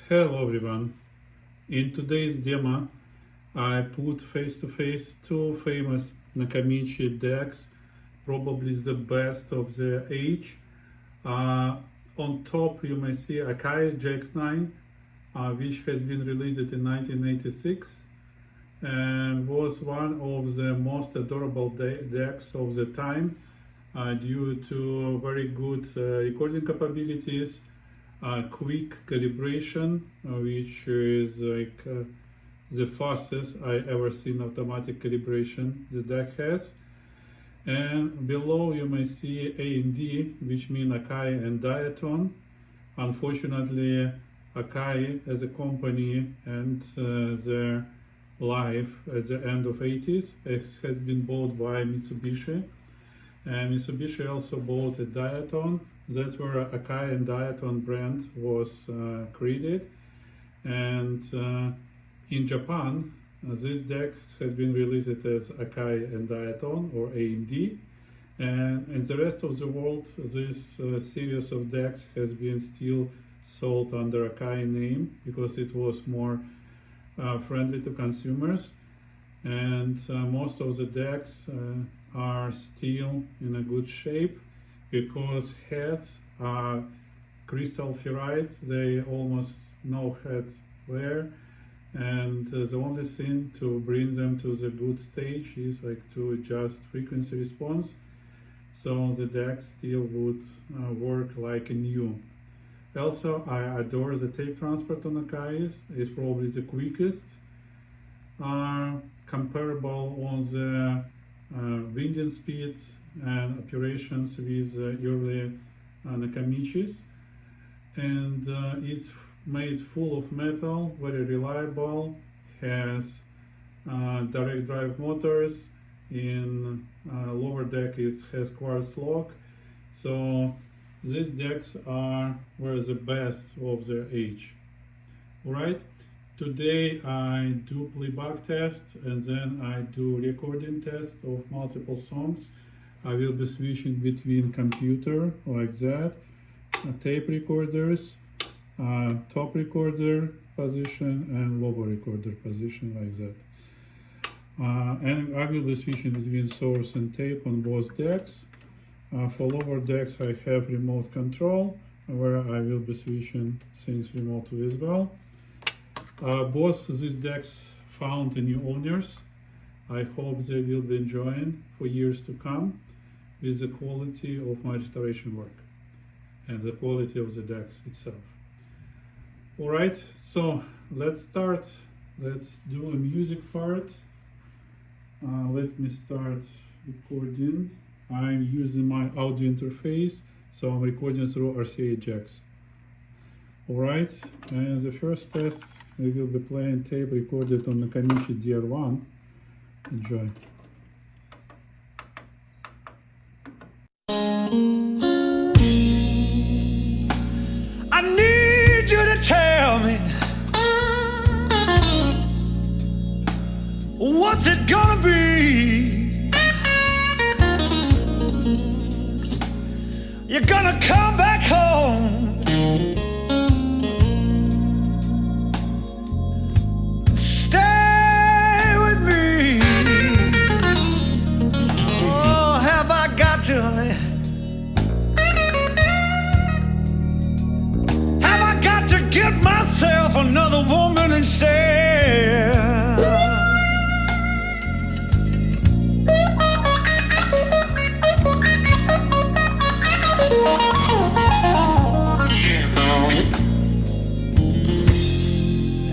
Hello everyone. In today's demo, I put face-to-face two famous Nakamichi decks, probably the best of their age. On top you may see Akai GX-9, which has been released in 1986 and was one of the most adorable decks of the time due to very good recording capabilities, quick calibration, which is like the fastest I ever seen automatic calibration the deck has. And below you may see A&D, which mean Akai and Diaton. Unfortunately, Akai as a company and their life at the end of 80s has been bought by Mitsubishi, and Mitsubishi also bought a Diaton. That's where Akai and Diaton brand was created. And in Japan, this deck has been released as Akai and Diaton or A&D. And in the rest of the world, this series of decks has been still sold under Akai name because it was more friendly to consumers. And most of the decks are still in a good shape, because heads are crystal ferrites, they almost no head wear, and the only thing to bring them to the good stage is like to adjust frequency response, so the deck still would work like new. Also, I adore the tape transport on Akai. It's probably the quickest, comparable on the winding speeds and operations with early Nakamichis, and it's made full of metal, very reliable, has direct drive motors. In lower deck it has quartz lock, so these decks were the best of their age. Alright, today I do playback test and then I do recording test of multiple songs. I will be switching between computer like that, tape recorders, top recorder position and lower recorder position like that. And I will be switching between source and tape on both decks. For lower decks I have remote control where I will be switching things remotely as well. Both these decks found new owners. I hope they will be enjoying for years to come with the quality of my restoration work and the quality of the decks itself. Alright, so let's start. Let's do a music part. Let me start recording. I'm using my audio interface, so I'm recording through RCA jacks. Alright, and the first test, we will be playing tape recorded on the Nakamichi DR1. Enjoy. I need you to tell me, what's it gonna be? You're gonna come back home, stay with me. Oh, have I got to? Get myself another woman instead.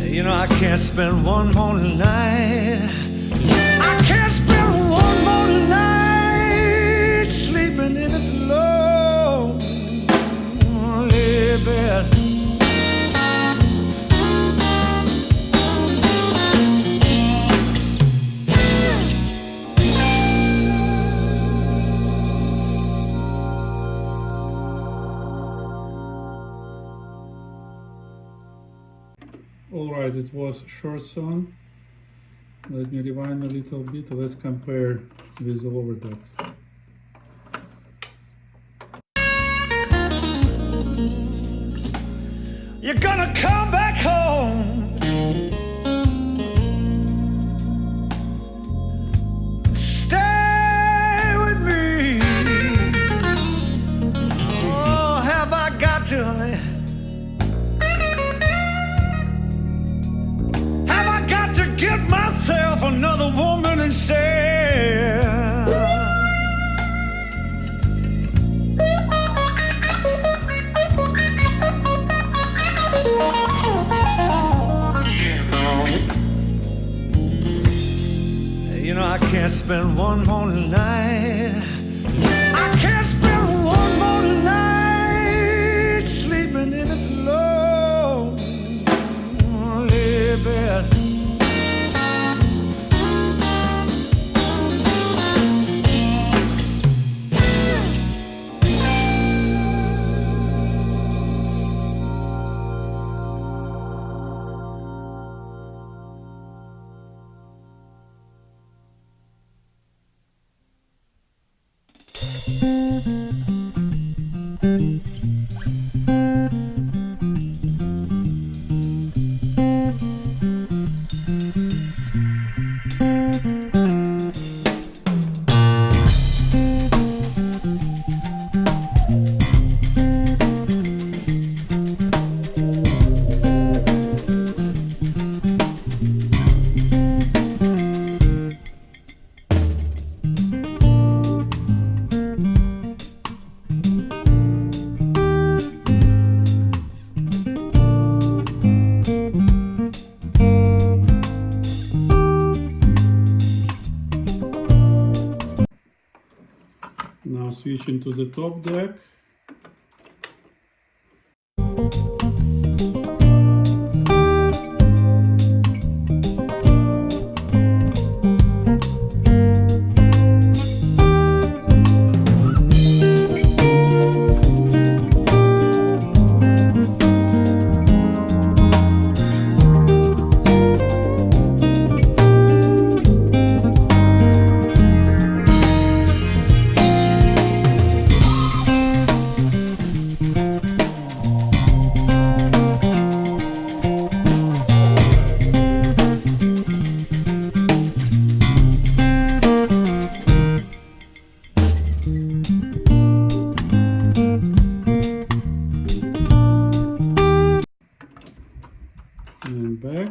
You know, I can't spend one more night. I can't spend one more night sleeping in it alone. Bed. Alright, it was a short song. Let me rewind a little bit. Let's compare with the lower deck. you're gonna come back home. Stay with me. Oh, have I got to? Have I got to get myself another woman instead? You know, I can't spend one more night. I can't spend one more night sleeping in it alone. Baby. Now switching to the top deck. And back.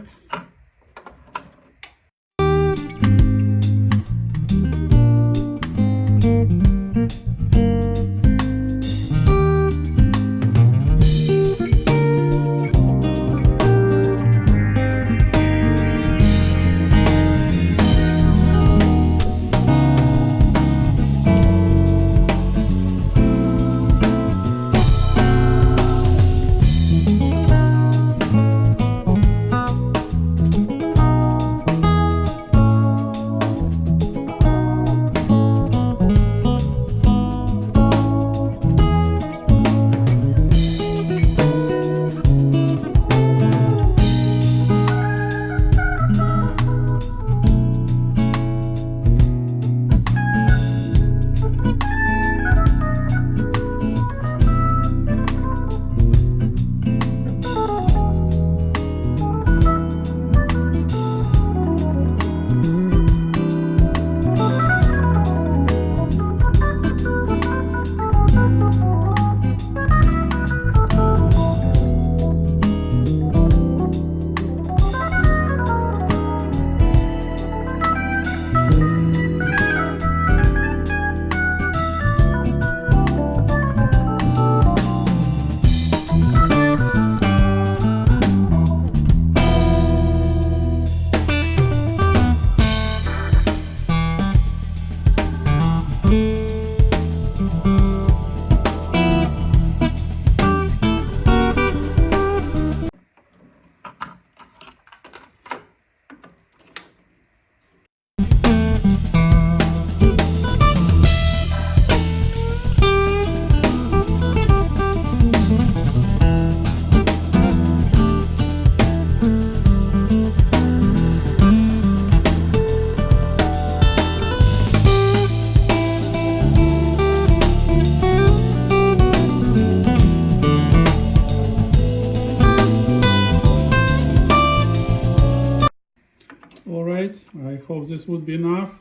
Alright, I hope this would be enough.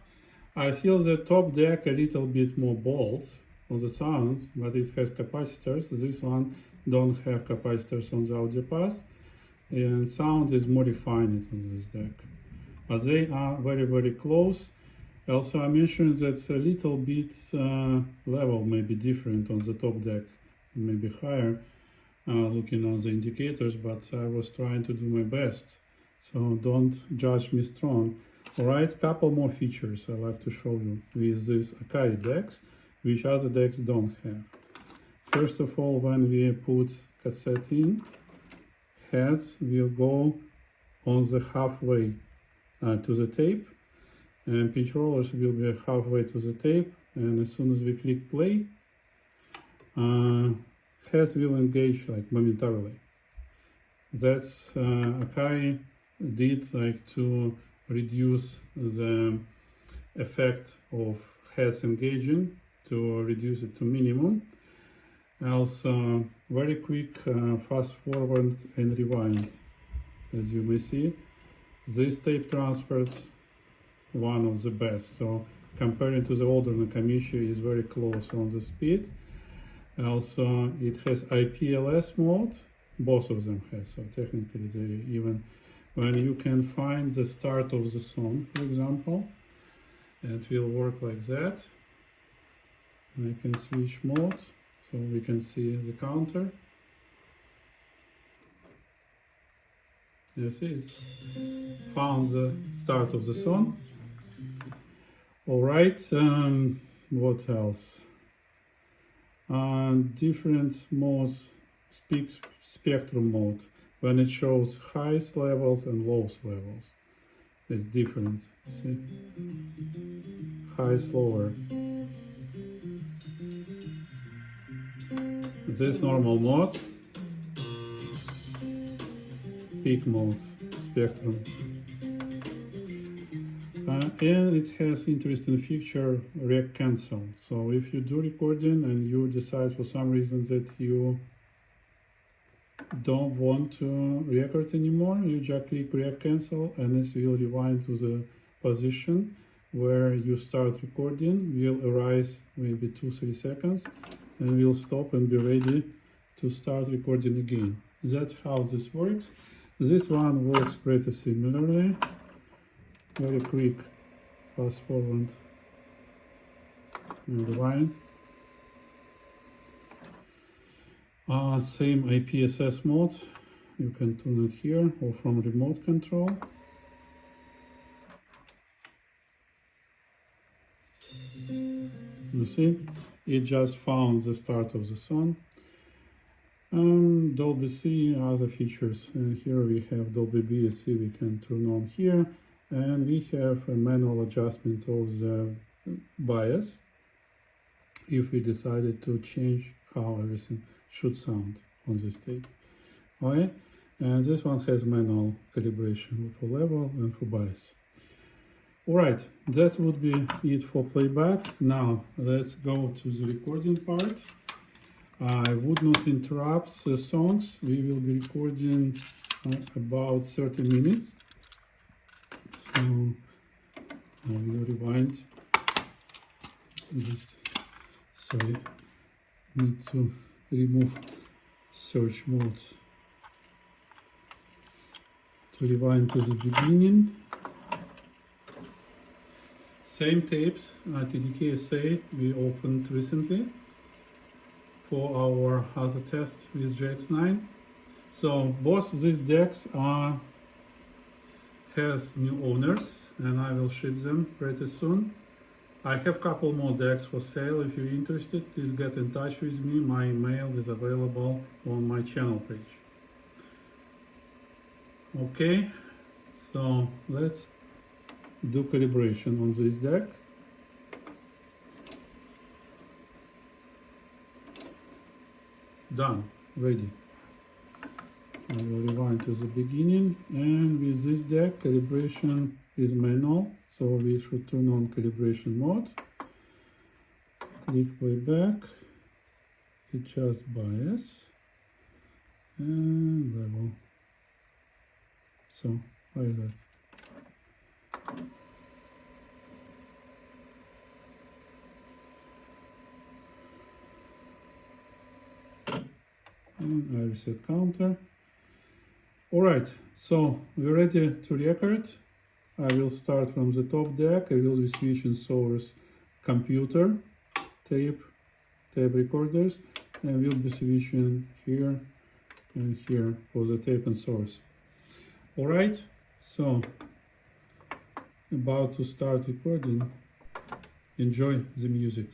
I feel the top deck a little bit more bold on the sound, but it has capacitors. This one don't have capacitors on the audio pass, and sound is more refined on this deck. But they are very, very close. Also, I mentioned that a little bit level may be different on the top deck, maybe higher, looking on the indicators, but I was trying to do my best. So don't judge me strong. Alright, couple more features I like to show you with this Akai decks, which other decks don't have. First of all, when we put cassette in, heads will go on the halfway to the tape, and pinch rollers will be halfway to the tape, and as soon as we click play, heads will engage like momentarily. That's Akai did like to reduce the effect of heads engaging, to reduce it to minimum. Also very quick fast forward and rewind. As you may see, this tape transfers one of the best. So comparing to the older Nakamichi is very close on the speed. Also it has IPLS mode, both of them has, so technically they even when you can find the start of the song, for example, it will work like that. And I can switch mode so we can see the counter. You see, it's found the start of the song. Alright, what else? Different modes, spectrum mode, when it shows highest levels and lowest levels. It's different, see? Highest, lower. This normal mode, peak mode, spectrum. And it has interesting feature, rec cancel. So if you do recording and you decide for some reason that you don't want to record anymore, you just click rec cancel and this will rewind to the position where you start recording, will arise maybe 2-3 seconds and will stop and be ready to start recording again. That's how this works. This one works pretty similarly. Very quick, fast forward and rewind. Same IPSS mode, you can tune it here or from remote control. You see, it just found the start of the song. Dolby C, other features. Here we have Dolby BSC, we can turn on here. And we have a manual adjustment of the bias if we decided to change how everything should sound on this tape. Okay, and this one has manual calibration for level and for bias. Alright, that would be it for playback. Now let's go to the recording part. I would not interrupt the songs. We will be recording about 30 minutes. So I will rewind this. Sorry, need to remove search mode to rewind to the beginning. Same tapes, TDK-SA we opened recently for our other test with GX-9. So both these decks has new owners and I will ship them pretty soon. I have a couple more decks for sale. If you're interested, please get in touch with me. My email is available on my channel page. Okay, so let's do calibration on this deck. Done, ready. I will rewind to the beginning, and with this deck calibration is manual, so we should turn on calibration mode. Click playback, adjust bias and level. So like that. I reset counter. Alright, so we're ready to record. I will start from the top deck. I will be switching source computer, tape recorders, and we'll be switching here and here for the tape and source. Alright, so about to start recording. Enjoy the music.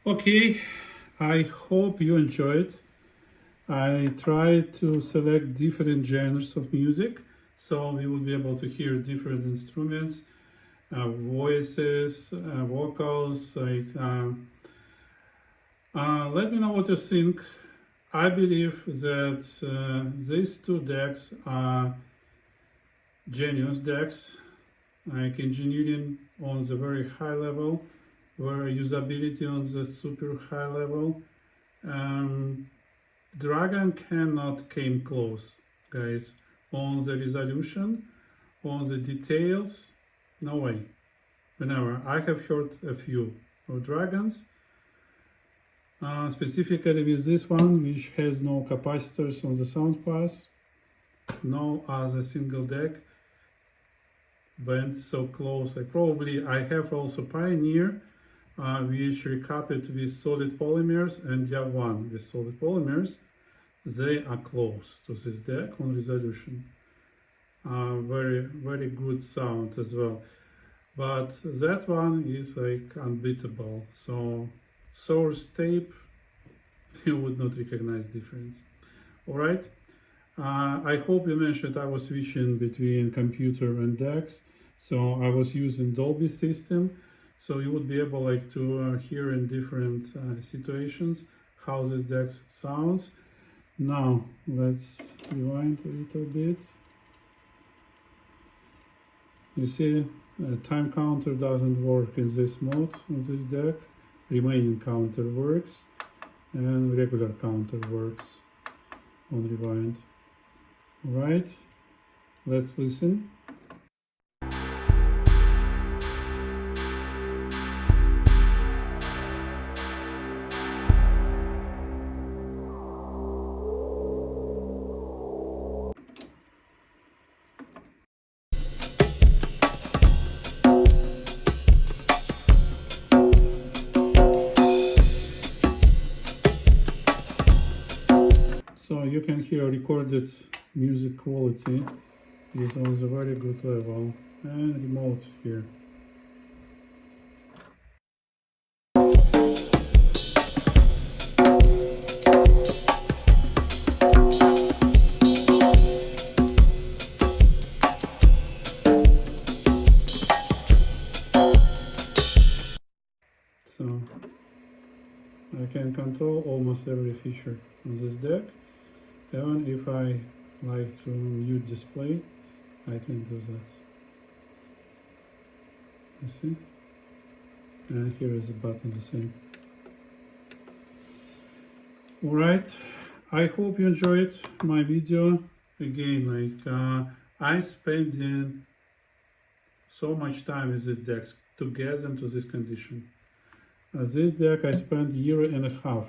Okay, I hope you enjoyed. I tried to select different genres of music, so we will be able to hear different instruments, voices, vocals. Let me know what you think. I believe that these two decks are genius decks, like engineering on the very high level, where usability on the super high level. Dragon cannot came close, guys, on the resolution, on the details. No way. Whenever I have heard a few of dragons, specifically with this one, which has no capacitors on the sound pass, no other single deck went so close. I have also Pioneer, which recapped with solid polymers, and one with solid polymers. They are close to this deck on resolution. Very good sound as well. But that one is like unbeatable. So source tape, you would not recognize difference. All right. I hope you mentioned I was switching between computer and decks. So I was using Dolby system. So you would be able like to hear in different situations how this deck sounds. Now let's rewind a little bit. You see, time counter doesn't work in this mode on this deck. Remaining counter works, and regular counter works on rewind. Alright, let's listen. So you can hear recorded music quality is on the very good level, and remote here. So I can control almost every feature on this deck. Even if I like to mute display, I can do that. You see? And here is the button the same. Alright, I hope you enjoyed my video. Again, I spent so much time with these decks to get them to this condition. This deck I spent a year and a half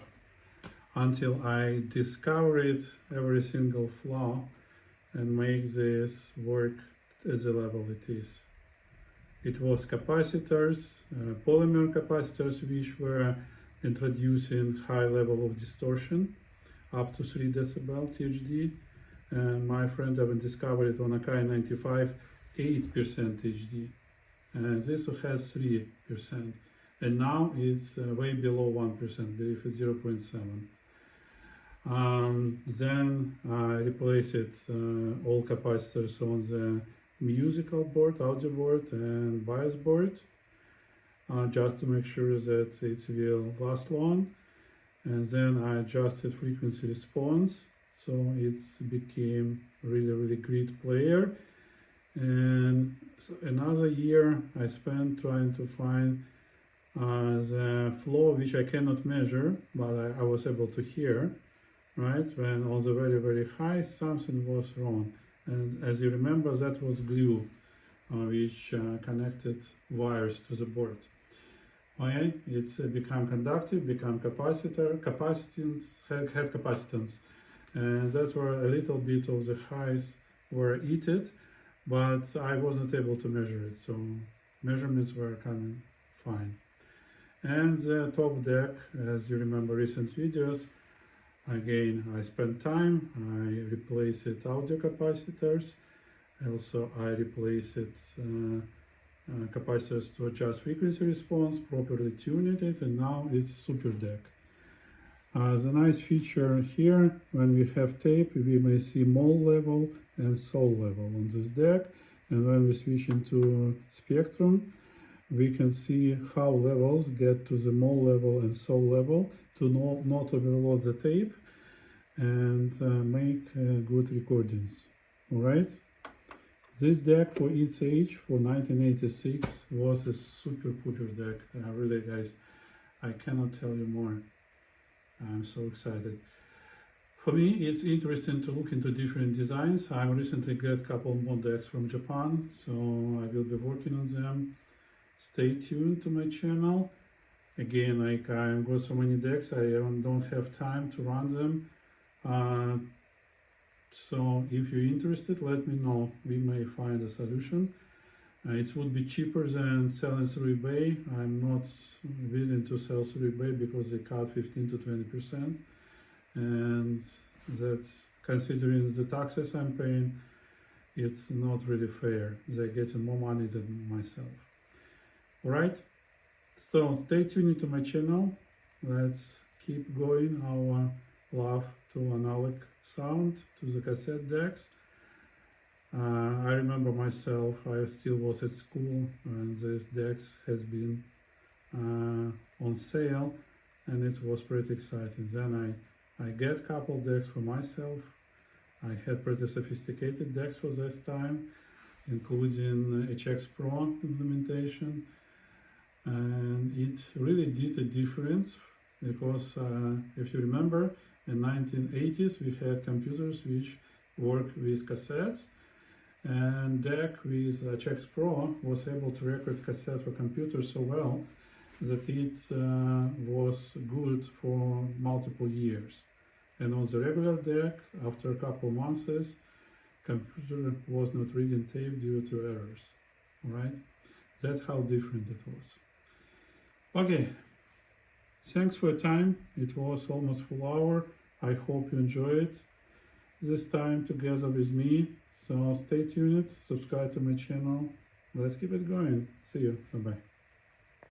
until I discovered every single flaw and make this work at the level it is. It was capacitors, polymer capacitors, which were introducing high level of distortion, up to 3 decibel THD. And my friend even discovered it on Akai 95, 8% THD. And this has 3%. And now it's way below 1%, I believe it's 0.7. Then I replaced all capacitors on the musical board, audio board, and bias board, just to make sure that it will last long. And then I adjusted frequency response, so it became really great player. And another year I spent trying to find the flow, which I cannot measure, but I was able to hear. Right, when on the very high, something was wrong. And as you remember, that was glue, which connected wires to the board. Okay, it's become conductive, become capacitor, had capacitance. And that's where a little bit of the highs were eaten, but I wasn't able to measure it, so measurements were coming fine. And the top deck, as you remember recent videos, again, I spent time, I replaced audio capacitors, also I replaced capacitors to adjust frequency response, properly tuned it, and now it's super deck. The nice feature here, when we have tape, we may see mole level and sol level on this deck, and when we switch into spectrum, we can see how levels get to the mole level and sol level to not overload the tape and make good recordings. Alright? This deck for its age, for 1986, was a super deck. Really, guys, I cannot tell you more. I'm so excited. For me, it's interesting to look into different designs. I recently got a couple more decks from Japan, so I will be working on them. Stay tuned to my channel. Again, like I've got so many decks, I don't have time to run them. So if you're interested, let me know. We may find a solution. It would be cheaper than selling through eBay. I'm not willing to sell through eBay because they cut 15 to 20%, and that's, considering the taxes I'm paying, it's not really fair. They're getting more money than myself. Alright, so stay tuned to my channel. Let's keep going our love to analog sound, to the cassette decks. I remember myself, I still was at school and this decks has been on sale, and it was pretty exciting. Then I get a couple decks for myself. I had pretty sophisticated decks for this time, including HX Pro implementation, and it really did a difference because if you remember, in 1980s we had computers which worked with cassettes, and DEC with HX Pro was able to record cassette for computers so well that it was good for multiple years. And on the regular DEC, after a couple months, computer was not reading tape due to errors. Alright? That's how different it was. Okay, thanks for your time. It was almost full hour. I hope you enjoyed this time together with me. So stay tuned, subscribe to my channel. Let's keep it going. See you. Bye-bye.